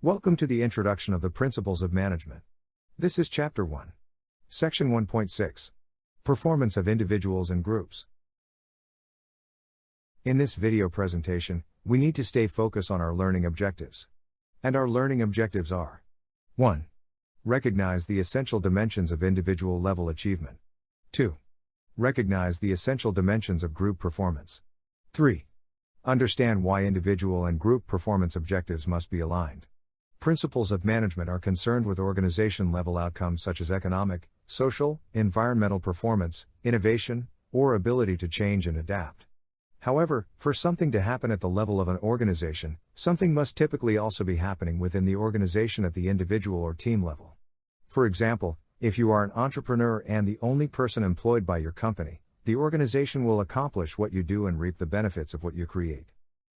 Welcome to the introduction of the principles of management. This is Chapter 1. Section 1.6. Performance of individuals and groups. In this video presentation, we need to stay focused on our learning objectives. And our learning objectives are: 1. Recognize the essential dimensions of individual level achievement. 2. Recognize the essential dimensions of group performance. 3. Understand why individual and group performance objectives must be aligned. Principles of management are concerned with organization-level outcomes such as economic, social, environmental performance, innovation, or ability to change and adapt. However, for something to happen at the level of an organization, something must typically also be happening within the organization at the individual or team level. For example, if you are an entrepreneur and the only person employed by your company, the organization will accomplish what you do and reap the benefits of what you create.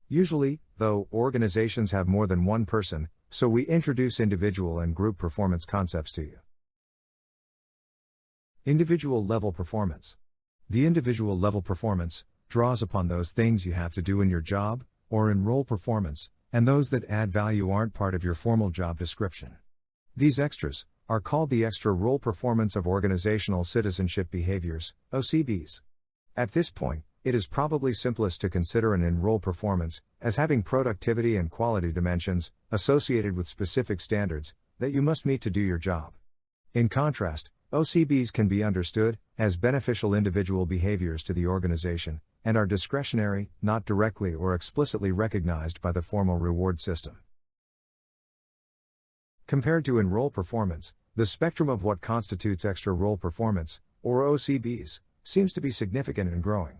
Usually, though, organizations have more than one person, so we introduce individual and group performance concepts to you. Individual level performance. The individual level performance draws upon those things you have to do in your job, or in role performance, and those that add value aren't part of your formal job description. These extras are called the extra role performance of organizational citizenship behaviors, OCBs. At this point, it is probably simplest to consider an in-role performance as having productivity and quality dimensions associated with specific standards that you must meet to do your job. In contrast, OCBs can be understood as beneficial individual behaviors to the organization and are discretionary, not directly or explicitly recognized by the formal reward system. Compared to in-role performance, the spectrum of what constitutes extra role performance, or OCBs, seems to be significant and growing.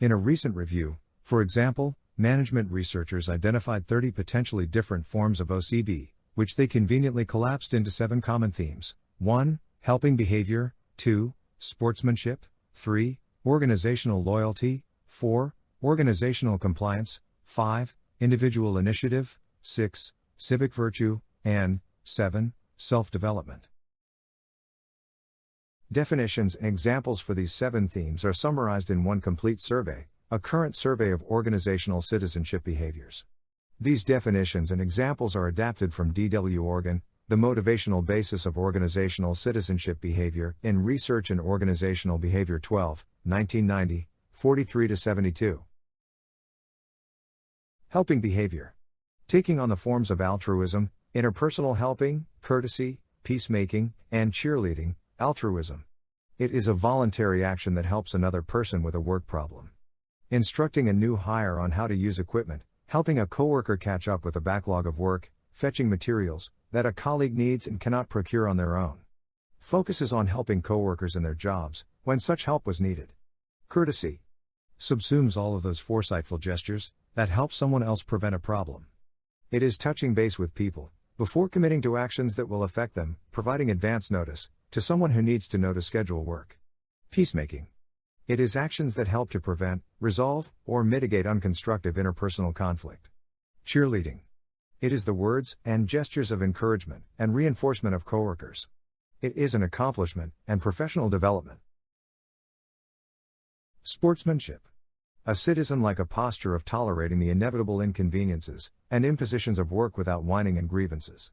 In a recent review, for example, management researchers identified 30 potentially different forms of OCB, which they conveniently collapsed into 7 common themes. 1. Helping behavior. 2. Sportsmanship. 3. Organizational loyalty. 4. Organizational compliance. 5. Individual initiative. 6. Civic virtue. And 7. Self-development. Definitions and examples for these 7 themes are summarized in one complete survey, a current survey of organizational citizenship behaviors. These definitions and examples are adapted from D.W. Organ, The Motivational Basis of Organizational Citizenship Behavior, in Research in Organizational Behavior 12, 1990, 43-72. Helping behavior. Taking on the forms of altruism, interpersonal helping, courtesy, peacemaking, and cheerleading. Altruism. It is a voluntary action that helps another person with a work problem. Instructing a new hire on how to use equipment, helping a coworker catch up with a backlog of work, fetching materials that a colleague needs and cannot procure on their own. Focuses on helping coworkers in their jobs when such help was needed. Courtesy. Subsumes all of those foresightful gestures that help someone else prevent a problem. It is touching base with people before committing to actions that will affect them, providing advance notice to someone who needs to know to schedule work. Peacemaking. It is actions that help to prevent, resolve, or mitigate unconstructive interpersonal conflict. Cheerleading. It is the words and gestures of encouragement and reinforcement of coworkers. It is an accomplishment and professional development. Sportsmanship. A citizen-like a posture of tolerating the inevitable inconveniences and impositions of work without whining and grievances.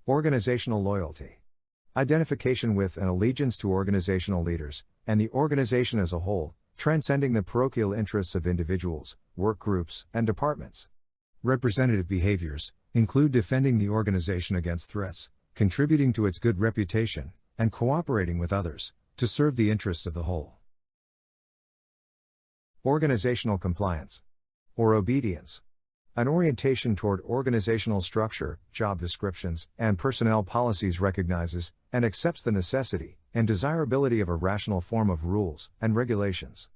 Organizational loyalty. Identification with and allegiance to organizational leaders, and the organization as a whole, transcending the parochial interests of individuals, work groups, and departments. Representative behaviors include defending the organization against threats, contributing to its good reputation, and cooperating with others to serve the interests of the whole. Organizational compliance, or obedience. An orientation toward organizational structure, job descriptions, and personnel policies recognizes and accepts the necessity and desirability of a rational form of rules and regulations.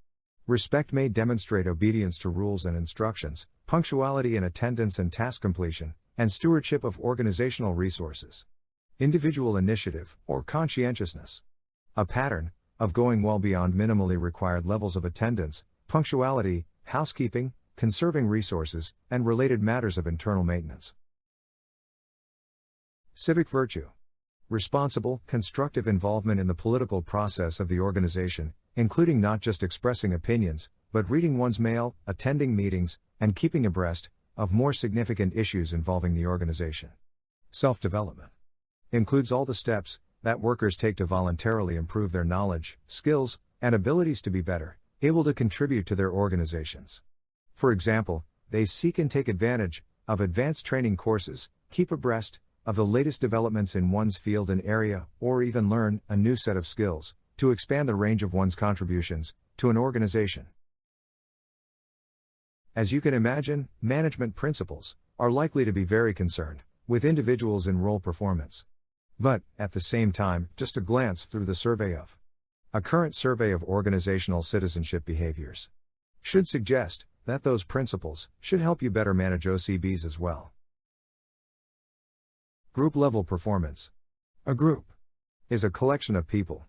Respect may demonstrate obedience to rules and instructions, punctuality in attendance and task completion, and stewardship of organizational resources. Individual initiative, or conscientiousness. A pattern of going well beyond minimally required levels of attendance, punctuality, housekeeping, conserving resources, and related matters of internal maintenance. Civic virtue. Responsible, constructive involvement in the political process of the organization, including not just expressing opinions, but reading one's mail, attending meetings, and keeping abreast of more significant issues involving the organization. Self-development includes all the steps that workers take to voluntarily improve their knowledge, skills, and abilities to be better able to contribute to their organizations. For example, they seek and take advantage of advanced training courses, keep abreast of the latest developments in one's field and area, or even learn a new set of skills to expand the range of one's contributions to an organization. As you can imagine, management principals are likely to be very concerned with individuals in role performance. But, at the same time, just a glance through the survey of a current survey of organizational citizenship behaviors should suggest that those principles should help you better manage OCBs as well. Group level performance. A group is a collection of people.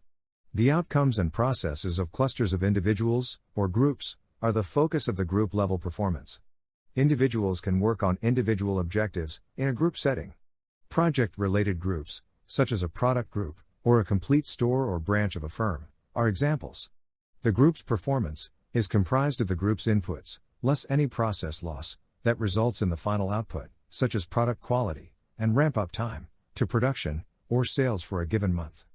The outcomes and processes of clusters of individuals, or groups, are the focus of the group level performance. Individuals can work on individual objectives in a group setting. Project-related groups, such as a product group, or a complete store or branch of a firm, are examples. The group's performance is comprised of the group's inputs, less any process loss that results in the final output, such as product quality and ramp-up time to production or sales for a given month.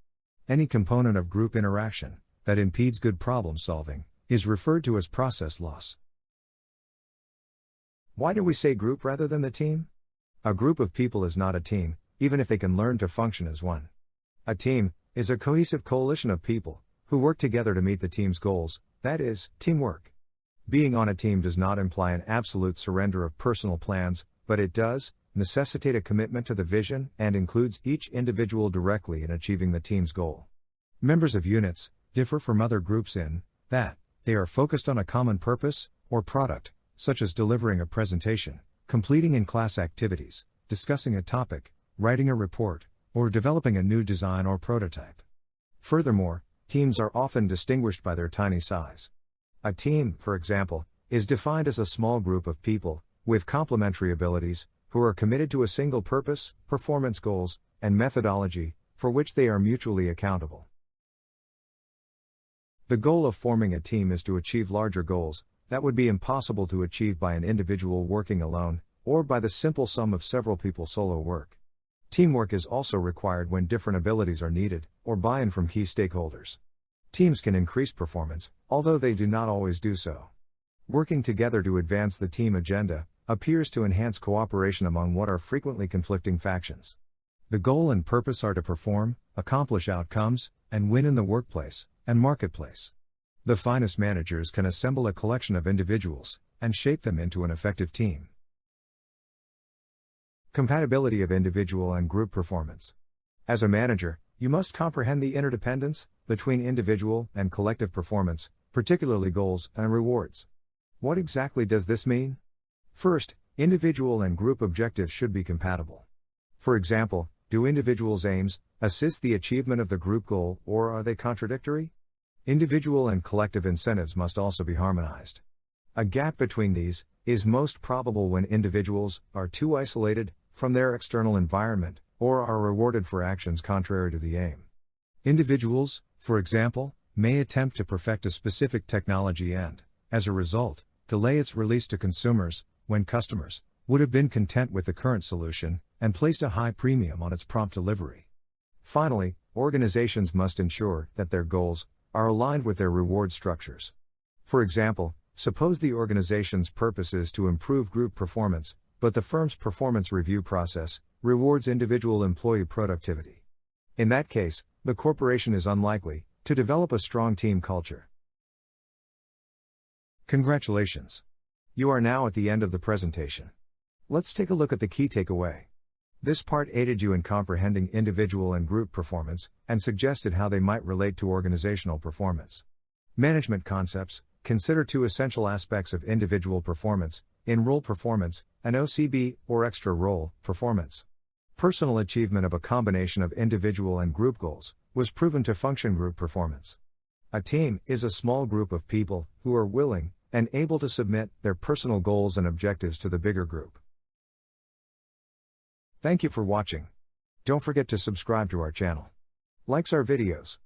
Any component of group interaction that impedes good problem solving is referred to as process loss. Why do we say group rather than the team? A group of people is not a team, even if they can learn to function as one. A team is a cohesive coalition of people who work together to meet the team's goals, that is, teamwork. Being on a team does not imply an absolute surrender of personal plans, but it does necessitate a commitment to the vision and includes each individual directly in achieving the team's goal. Members of units differ from other groups in that they are focused on a common purpose or product, such as delivering a presentation, completing in-class activities, discussing a topic, writing a report, or developing a new design or prototype. Furthermore, teams are often distinguished by their tiny size. A team, for example, is defined as a small group of people with complementary abilities who are committed to a single purpose, performance goals, and methodology for which they are mutually accountable. The goal of forming a team is to achieve larger goals that would be impossible to achieve by an individual working alone, or by the simple sum of several people's solo work. Teamwork is also required when different abilities are needed, or buy-in from key stakeholders. Teams can increase performance, although they do not always do so. Working together to advance the team agenda appears to enhance cooperation among what are frequently conflicting factions. The goal and purpose are to perform, accomplish outcomes, and win in the workplace and marketplace. The finest managers can assemble a collection of individuals and shape them into an effective team. Compatibility of individual and group performance. As a manager, you must comprehend the interdependence between individual and collective performance, particularly goals and rewards. What exactly does this mean? First, individual and group objectives should be compatible. For example, do individuals' aims assist the achievement of the group goal, or are they contradictory? Individual and collective incentives must also be harmonized. A gap between these is most probable when individuals are too isolated from their external environment, or are rewarded for actions contrary to the aim. Individuals, for example, may attempt to perfect a specific technology and, as a result, delay its release to consumers, when customers would have been content with the current solution, and placed a high premium on its prompt delivery. Finally, organizations must ensure that their goals are aligned with their reward structures. For example, suppose the organization's purpose is to improve group performance, but the firm's performance review process rewards individual employee productivity. In that case, the corporation is unlikely to develop a strong team culture. Congratulations! You are now at the end of the presentation. Let's take a look at the key takeaway. This part aided you in comprehending individual and group performance, and suggested how they might relate to organizational performance. Management concepts consider two essential aspects of individual performance: in-role performance, and OCB, or extra-role, performance. Personal achievement of a combination of individual and group goals was proven to function group performance. A team is a small group of people who are willing and able to submit their personal goals and objectives to the bigger group. Thank you for watching. Don't forget to subscribe to our channel, like our videos,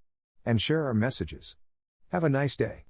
and share our messages. Have a nice day.